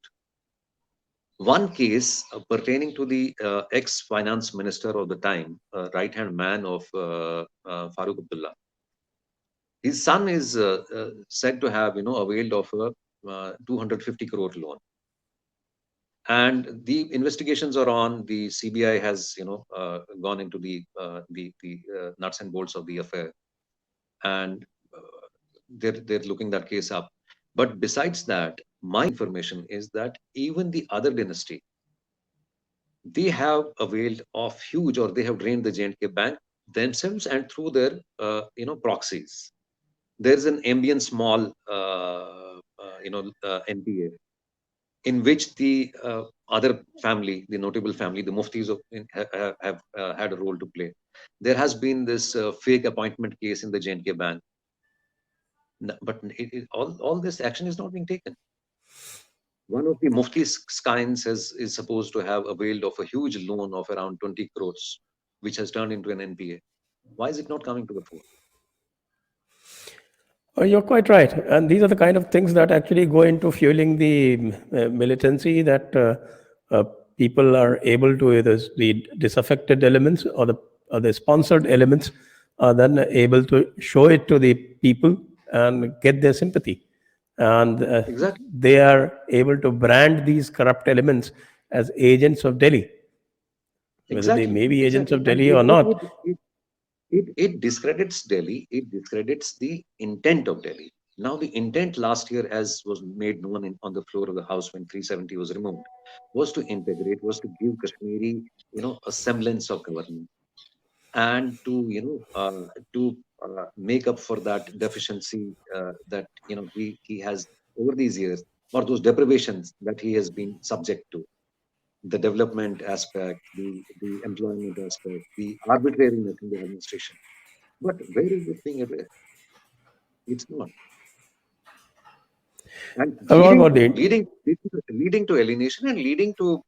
Speaker 3: One case pertaining to the ex-finance minister of the time, right-hand man of Farooq Abdullah. His son is said to have, availed of a 250 crore loan. And the investigations are on. The CBI has, gone into the nuts and bolts of the affair, and they're looking that case up. But besides that, my information is that even the other dynasty, they have availed of huge, or they have drained the J&K Bank themselves and through their, proxies. There's an ambient small, NPA, in which the other family, the notable family, the Muftis have had a role to play. There has been this fake appointment case in the J&K Bank. But all this action is not being taken. One of the Mufti's kinds is supposed to have availed of a huge loan of around 20 crores, which has turned into an NPA. Why is it not coming to the fore?
Speaker 2: You're quite right. And these are the kind of things that actually go into fueling the militancy, that people are able to, either the disaffected elements or the sponsored elements are then able to show it to the people and get their sympathy. And
Speaker 3: Exactly.
Speaker 2: they are able to brand these corrupt elements as agents of Delhi. Whether they may be agents of Delhi or not.
Speaker 3: It discredits Delhi. It discredits the intent of Delhi. Now, the intent last year, as was made known on the floor of the House when 370 was removed, was to integrate, was to give Kashmiri, a semblance of government, and to make up for that deficiency that he has over these years, or those deprivations that he has been subject to. The development aspect, the employment aspect, the arbitrariness in the administration. But where is it being addressed? It's not. And leading to alienation, and leading to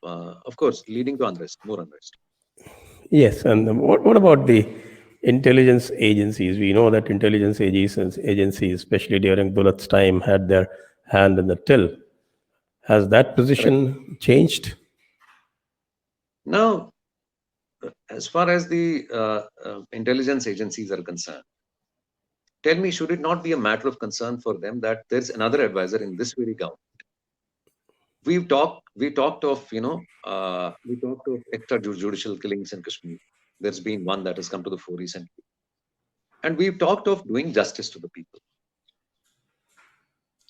Speaker 3: of course, leading to unrest, more unrest.
Speaker 2: Yes, and what about the intelligence agencies? We know that intelligence agencies, especially during Bulut's time, had their hand in the till. Has that position changed?
Speaker 3: Now, as far as the intelligence agencies are concerned, tell me, should it not be a matter of concern for them that there's another advisor in this very government? We talked of, we talked of extrajudicial killings in Kashmir. There's been one that has come to the fore recently. And we've talked of doing justice to the people.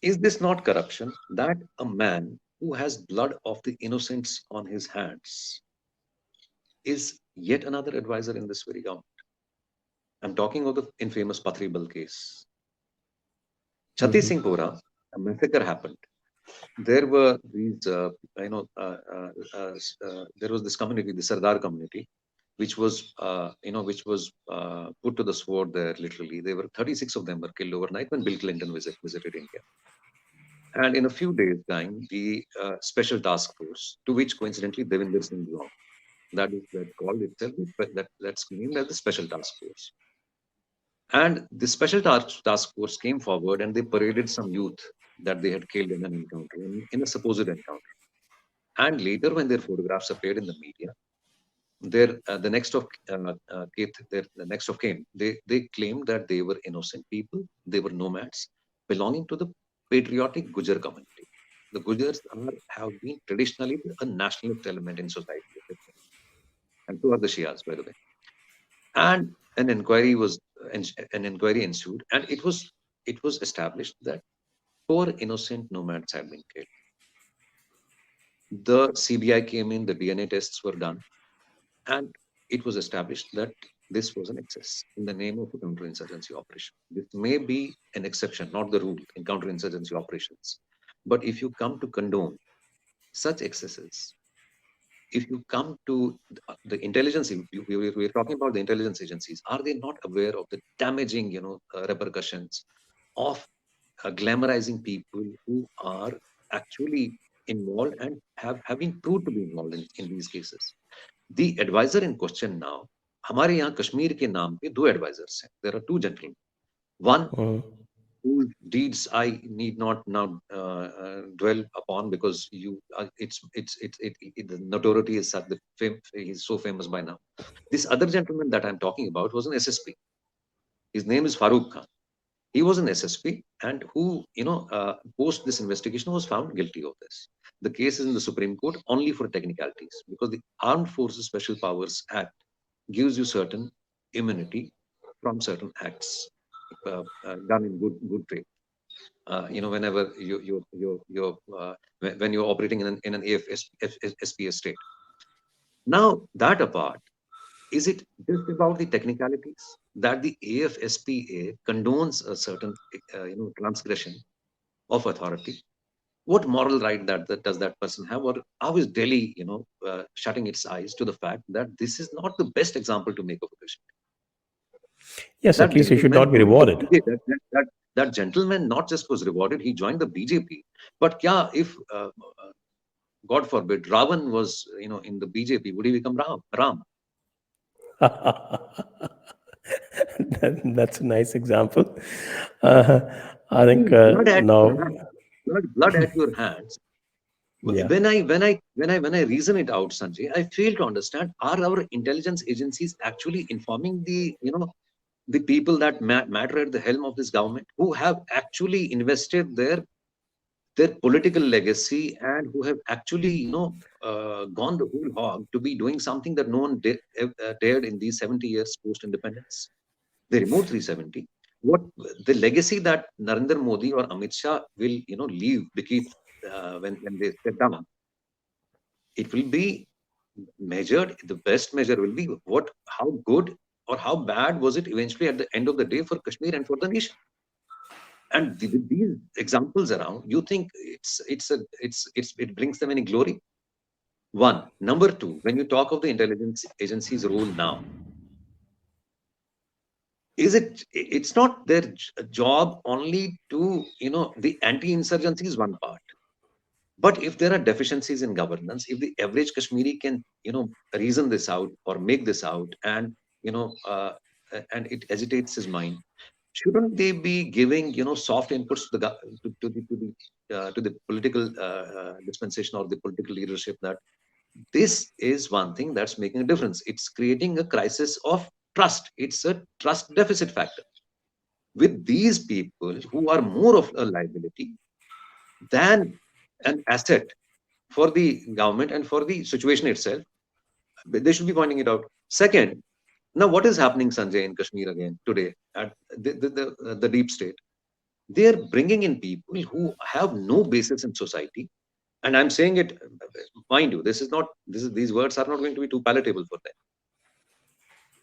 Speaker 3: Is this not corruption that a man who has blood of the innocents on his hands is yet another advisor in this very government? I'm talking of the infamous Pathribal case. Chatti Singh Pora, a massacre happened. There were these, there was this community, the Sardar community, which was, put to the sword there. Literally, there were 36 of them were killed overnight when Bill Clinton visited India. And in a few days' time, the special task force, to which coincidentally Devinder Singh belonged, that called itself, that's named as the special task force. And the special task force came forward and they paraded some youth that they had killed in an encounter, in a supposed encounter. And later, when their photographs appeared in the media, the next of kin, they claimed that they were innocent people, they were nomads belonging to the patriotic Gujar community. The Gujars have been traditionally a nationalist element in society, and so are the Shias, by the way. And an inquiry ensued, and it was established that 4 innocent nomads had been killed. The CBI came in, the DNA tests were done, and it was established that this was an excess in the name of a counterinsurgency operation. This may be an exception, not the rule in counterinsurgency operations. But if you come to condone such excesses, if you come to the intelligence, we're talking about the intelligence agencies, are they not aware of the damaging, repercussions of glamorizing people who are actually involved and have been proved to be involved in these cases? The advisor in question now, हमारे यहाँ कश्मीर के नाम पे 2 advisors हैं. There are 2 gentlemen. One whose deeds I need not now dwell upon because the notoriety is such, he's so famous by now. This other gentleman that I'm talking about was an SSP. His name is Farooq Khan. He was an SSP and who, post this investigation was found guilty of this. The case is in the Supreme Court only for technicalities because the Armed Forces Special Powers Act gives you certain immunity from certain acts done in good faith. Whenever when you're operating in an AFSPA state. Now that apart, is it just about the technicalities that the AFSPA condones a certain transgression of authority? What moral right does that person have, or how is Delhi shutting its eyes to the fact that this is not the best example to make of a Kashmir?
Speaker 2: Yes, at least he should not be rewarded.
Speaker 3: That gentleman not just was rewarded, he joined the BJP. But if God forbid Ravan was in the BJP, would he become Ram?
Speaker 2: That's a nice example. I think now
Speaker 3: blood at your hands. Yeah. When I reason it out, Sanjay, I fail to understand: are our intelligence agencies actually informing the people that matter at the helm of this government, who have actually invested their political legacy and who have actually gone the whole hog to be doing something that no one dared in these 70 years post-independence? They removed 370. What the legacy that Narendra Modi or Amit Shah will leave bequeath when they step down, it will be measured. The best measure will be how good or how bad was it eventually at the end of the day for Kashmir and for the nation. And with these examples around, you think it brings them any glory? One. Number two, when you talk of the intelligence agency's role now, it's not their job only to, the anti-insurgency is one part. But if there are deficiencies in governance, if the average Kashmiri can, reason this out or make this out and, and it agitates his mind, shouldn't they be giving, soft inputs to the political dispensation or the political leadership that This is one thing that's making a difference. It's creating a crisis of trust. It's a trust deficit factor. With these people who are more of a liability than an asset for the government and for the situation itself, they should be pointing it out. Second, now what is happening, Sanjay, in Kashmir again today at the deep state? They are bringing in people who have no basis in society, and I'm saying it, mind you, these words are not going to be too palatable for them.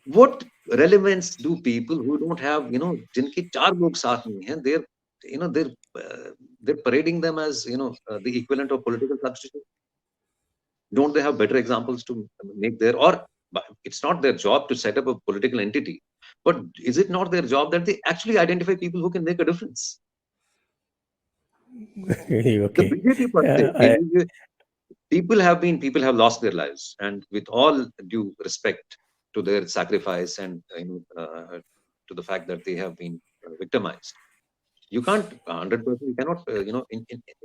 Speaker 3: What relevance do people who don't have, जिनके चार लोग साथ नहीं हैं, they're parading them as, the equivalent of political substitute? Don't they have better examples to make there? Or it's not their job to set up a political entity, but is it not their job that they actually identify people who can make a difference? The
Speaker 2: Okay.
Speaker 3: BJP party, people have lost their lives, and with all due respect to their sacrifice and to the fact that they have been victimized, you can't 100%, you cannot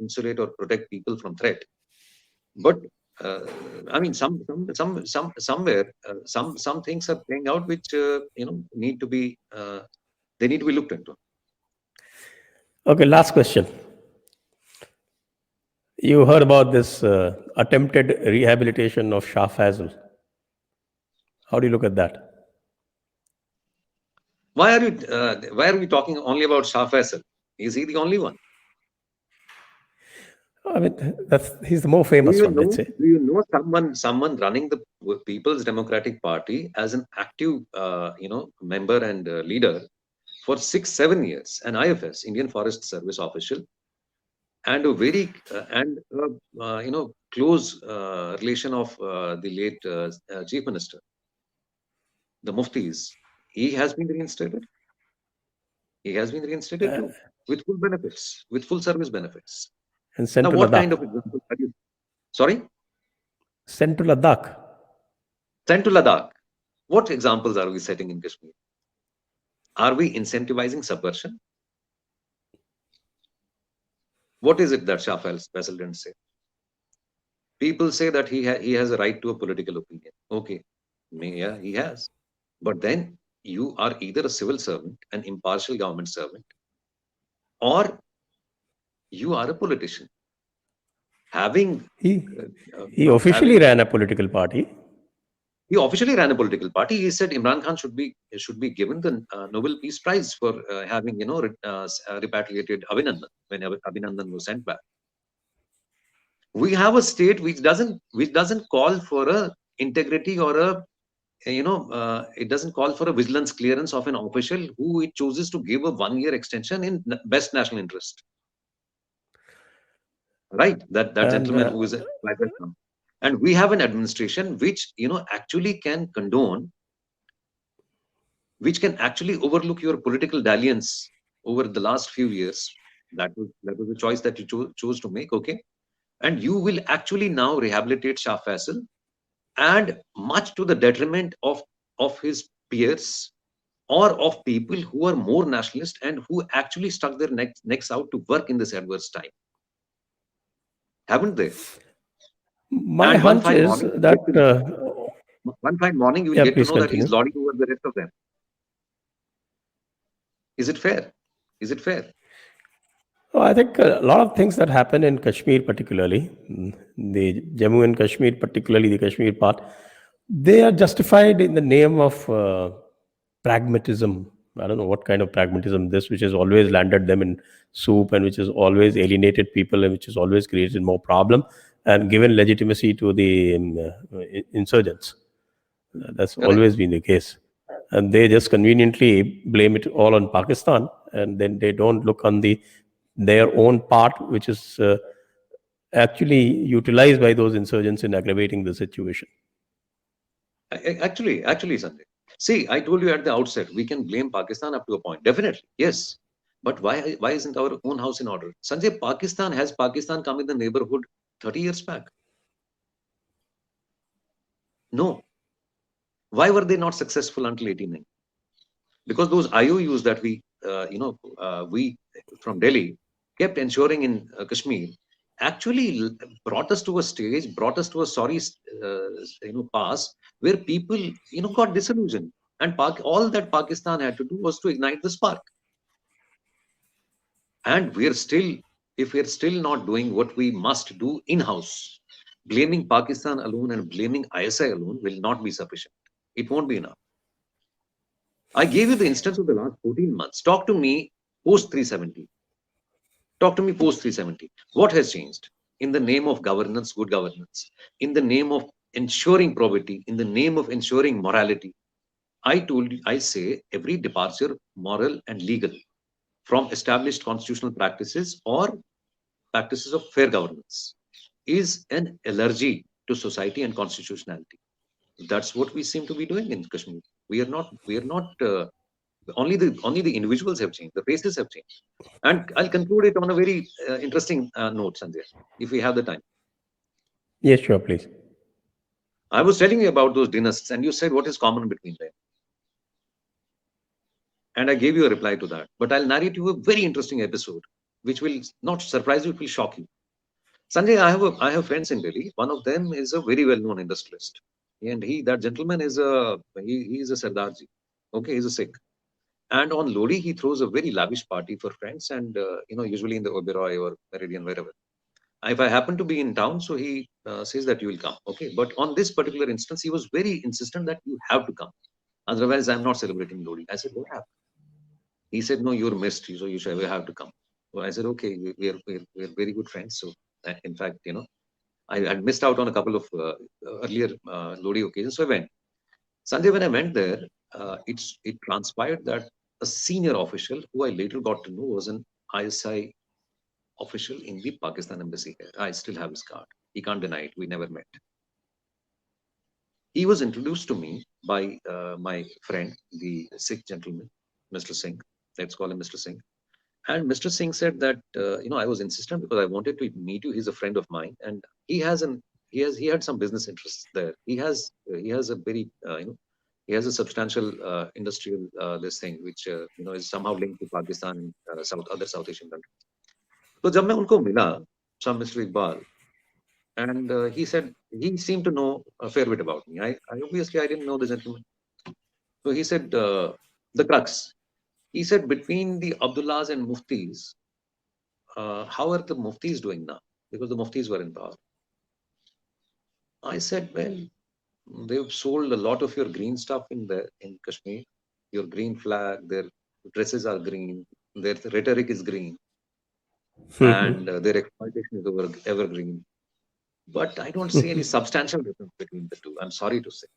Speaker 3: insulate or protect people from threat. But I mean, somewhere some things are playing out which need to be they need to be looked into.
Speaker 2: Okay, last question. You heard about this attempted rehabilitation of Shah Faisal. How do you look at that?
Speaker 3: Why are we talking only about Shah Faisal? Is he the only one?
Speaker 2: I mean, he's the more famous one, let's say.
Speaker 3: Do you know someone running the People's Democratic Party as an active, member and leader for 6-7 years, an IFS, Indian Forest Service official, and a very close relation of the late Chief Minister, the Muftis. He has been reinstated. He has been reinstated too, with full benefits, with full service benefits.
Speaker 2: And
Speaker 3: Now,
Speaker 2: Central
Speaker 3: what
Speaker 2: Ladakh.
Speaker 3: kind of example are you? Sorry?
Speaker 2: Central Ladakh.
Speaker 3: Central Ladakh. What examples are we setting in Kashmir? Are we incentivizing subversion? What is it that Shah Faisal didn't say? People say that he has a right to a political opinion. Okay, yeah, he has. But then you are either a civil servant, an impartial government servant, or you are a politician.
Speaker 2: He officially ran a political party.
Speaker 3: He officially ran a political party. He said Imran Khan should be given the Nobel Peace Prize for having repatriated Abhinandan when Abhinandan was sent back. We have a state which doesn't call for a integrity or a it doesn't call for a vigilance clearance of an official who it chooses to give a 1-year extension in best national interest. Right, that gentleman who is a private now. And we have an administration which actually can condone, which can actually overlook your political dalliance over the last few years. That was a choice that you chose to make. Okay, and you will actually now rehabilitate Shah Faisal, and much to the detriment of his peers or of people who are more nationalist and who actually stuck their necks out to work in this adverse time. Haven't they?
Speaker 2: My hunch is that
Speaker 3: one fine morning you will get to know that he's lording over the rest of them. Is it fair? Is it fair?
Speaker 2: Oh, I think a lot of things that happen in Kashmir, particularly the Jammu and Kashmir, particularly the Kashmir part, they are justified in the name of pragmatism. I don't know what kind of pragmatism this, which has always landed them in soup and which has always alienated people and which has always created more problem and given legitimacy to the insurgents. That's always been the case. And they just conveniently blame it all on Pakistan, and then they don't look on their own part, which is actually utilized by those insurgents in aggravating the situation.
Speaker 3: Actually, Sanjay. See, I told you at the outset, we can blame Pakistan up to a point. Definitely, yes. But why isn't our own house in order? Sanjay, has Pakistan come in the neighborhood 30 years back? No. Why were they not successful until 89? Because those IOUs that we from Delhi kept ensuring in Kashmir actually brought us to a stage, brought us to a sorry, pass where people, got disillusioned. And all that Pakistan had to do was to ignite the spark. And if we're still not doing what we must do in-house, blaming Pakistan alone and blaming ISI alone will not be sufficient. It won't be enough. I gave you the instance of the last 14 months. Talk to me post 370. Talk to me post 370. What has changed? In the name of governance, good governance, in the name of ensuring probity, in the name of ensuring morality, I say every departure, moral and legal, from established constitutional practices or practices of fair governance, is an allergy to society and constitutionality. That's what we seem to be doing in Kashmir. We are not. Only the individuals have changed. The faces have changed. And I'll conclude it on a very interesting note, Sanjay, if we have the time.
Speaker 2: Yes, sure, please.
Speaker 3: I was telling you about those dynasts, and you said what is common between them. And I gave you a reply to that. But I'll narrate you a very interesting episode, which will not surprise you, it will shock you. Sanjay, I have friends in Delhi. One of them is a very well-known industrialist. And that gentleman is he is a Sardarji. Okay, he's a Sikh. And on Lodi, he throws a very lavish party for friends, and usually in the Oberoi or Meridian, wherever. If I happen to be in town, so he says that you will come. Okay, but on this particular instance, he was very insistent that you have to come. Otherwise, I'm not celebrating Lodi. I said, what happened? He said, no, you're missed, so you have to come. So I said, okay, we're very good friends. So in fact, I had missed out on a couple of earlier Lodi occasions. So I went. Sanjay, when I went there, it transpired that a senior official who I later got to know was an ISI official in the Pakistan embassy here. I still have his card. He can't deny it. We never met. He was introduced to me by my friend, the Sikh gentleman, Mr. Singh. Let's call him Mr. Singh. And Mr. Singh said that I was insistent because I wanted to meet you. He's a friend of mine, and he had some business interests there. He has a very he has a substantial industrial this thing which is somehow linked to Pakistan and other South Asian countries. So जब मैं उनको मिला, some Mr. Iqbal, and he said he seemed to know a fair bit about me. I obviously I didn't know the gentleman. So he said the crux. He said between the Abdullahs and Muftis, how are the Muftis doing now? Because the Muftis were in power. I said, well, they've sold a lot of your green stuff in Kashmir. Your green flag, their dresses are green, their rhetoric is green, and their exploitation is evergreen. But I don't see any substantial difference between the two. I'm sorry to say.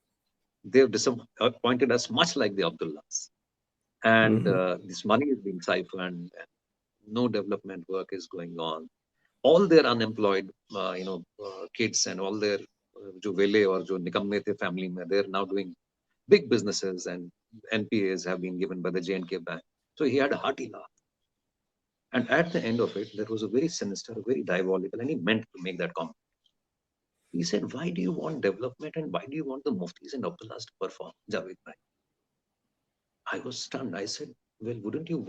Speaker 3: They've disappointed us much like the Abdullahs. And this money is being siphoned, and no development work is going on. All their unemployed, kids and all their jo vele or jo nikamme the family, they're now doing big businesses, and NPAs have been given by the J&K Bank. So he had a hearty laugh. And at the end of it, there was a very sinister, very diabolical, and he meant to make that comment. He said, why do you want development, and why do you want the Muftis and Abdullahs to perform, Javed Bhai? I was stunned. I said, well, wouldn't you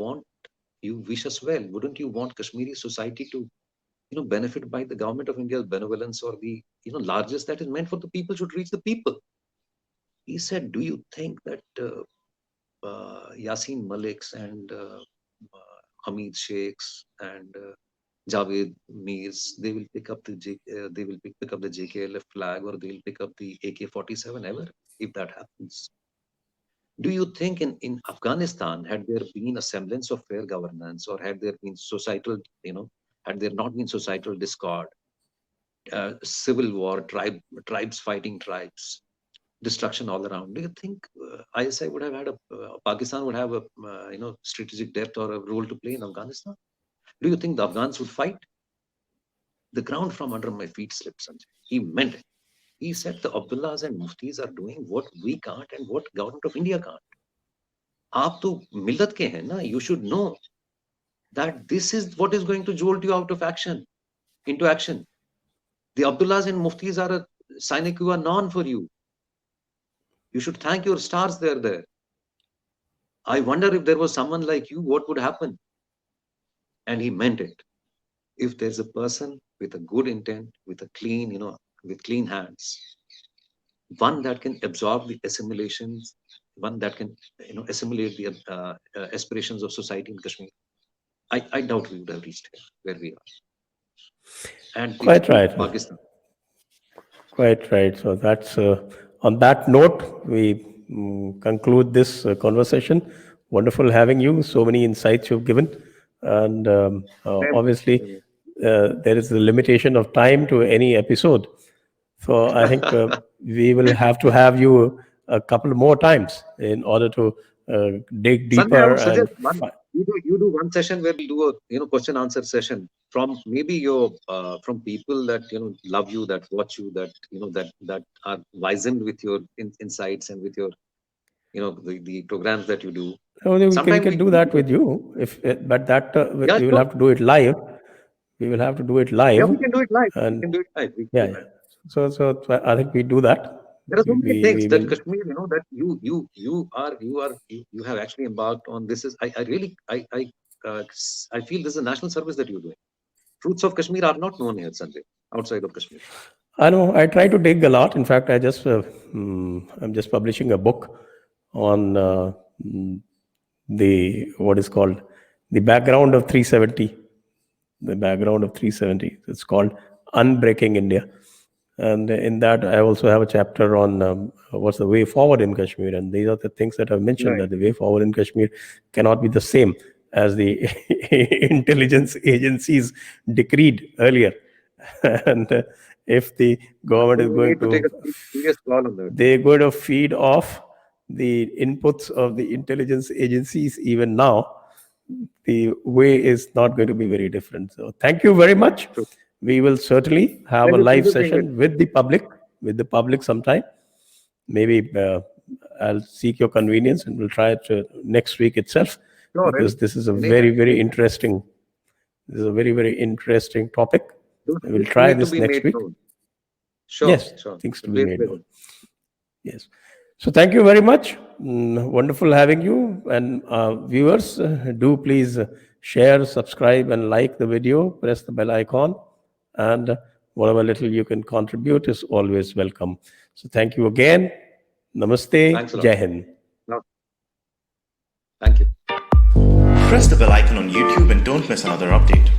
Speaker 3: wish us well? Wouldn't you want Kashmiri society to, benefit by the government of India's benevolence, or the, largest that is meant for the people should reach the people? He said, do you think that Yasin Maliks and Hamid Sheikhs and Javed Mirs, they will pick up the JKLF flag, or they'll pick up the AK-47 ever, if that happens? Do you think in Afghanistan, had there been a semblance of fair governance, or had there been had there not been societal discord, civil war, tribes fighting tribes, destruction all around, do you think ISI would have had Pakistan would have a strategic depth or a role to play in Afghanistan? Do you think the Afghans would fight? The ground from under my feet slipped, Sanjay. He meant it. He said the Abdullahs and Muftis are doing what we can't and what government of India can't. आप तो मिल्लत के हैं ना? You should know that this is what is going to jolt you out of action, into action. The Abdullahs and Muftis are a sine qua non for you. You should thank your stars they're there. I wonder if there was someone like you, what would happen? And he meant it. If there's a person with a good intent, with a clean, with clean hands, one that can absorb the assimilations, one that can, assimilate the aspirations of society in Kashmir, I doubt we would have reached here where we are. And
Speaker 2: Quite right.
Speaker 3: Pakistan.
Speaker 2: Quite right. So that's on that note, we conclude this conversation. Wonderful having you. So many insights you've given, and obviously there is a limitation of time to any episode. So I think we will have to have you a couple more times in order to dig
Speaker 3: Sanjay, I
Speaker 2: deeper
Speaker 3: would suggest
Speaker 2: and
Speaker 3: you do one session where we'll do a question answer session from maybe your from people that love you, that watch you, that that are wizened with your insights and with your the programs that you do.
Speaker 2: oh, we
Speaker 3: Sometime
Speaker 2: can do that with you, but that
Speaker 3: Yeah,
Speaker 2: we will
Speaker 3: sure.
Speaker 2: have to do it live. We will have to do it
Speaker 3: Yeah,
Speaker 2: live.
Speaker 3: we can do it live. We
Speaker 2: And
Speaker 3: can do it live. We can
Speaker 2: yeah,
Speaker 3: do
Speaker 2: yeah.
Speaker 3: that.
Speaker 2: So I think we do that.
Speaker 3: There are so many things
Speaker 2: We
Speaker 3: that
Speaker 2: will.
Speaker 3: Kashmir, that you have actually embarked on. This is I really I feel this is a national service that you're doing. Fruits of Kashmir are not known here, Sanjay, outside of Kashmir.
Speaker 2: I know. I try to dig a lot. In fact, I'm just publishing a book on the what is called the background of 370. The background of 370. It's called Unbreaking India. And in that, I also have a chapter on what's the way forward in Kashmir. And these are the things that I've mentioned,
Speaker 3: Right.
Speaker 2: that the way forward in Kashmir cannot be the same as the intelligence agencies decreed earlier. And if the government is
Speaker 3: We
Speaker 2: going
Speaker 3: need to take
Speaker 2: to,
Speaker 3: a serious call on that.
Speaker 2: they're going to feed off the inputs of the intelligence agencies even now, the way is not going to be very different. So thank you very much.
Speaker 3: True.
Speaker 2: We will certainly have a
Speaker 3: Pleasure
Speaker 2: live
Speaker 3: being
Speaker 2: session with the public sometime. Maybe I'll seek your convenience and we'll try it next week itself,
Speaker 3: Sure,
Speaker 2: because this is a
Speaker 3: anytime.
Speaker 2: very, very interesting. This is a very, very interesting topic.
Speaker 3: Those
Speaker 2: We'll
Speaker 3: things
Speaker 2: try
Speaker 3: need to
Speaker 2: this
Speaker 3: be
Speaker 2: next
Speaker 3: made
Speaker 2: week.
Speaker 3: known. Sure,
Speaker 2: Yes,
Speaker 3: sure.
Speaker 2: things to
Speaker 3: It'll
Speaker 2: be
Speaker 3: a
Speaker 2: made
Speaker 3: pleasure.
Speaker 2: known. Yes. So thank you very much. Wonderful having you. And viewers, do please share, subscribe, and like the video. Press the bell icon. And whatever little you can contribute is always welcome. So thank you again. Namaste.
Speaker 3: Thanks a lot.
Speaker 2: Jai Hind.
Speaker 3: No. Thank you.
Speaker 1: Press the bell icon on YouTube and don't miss another update.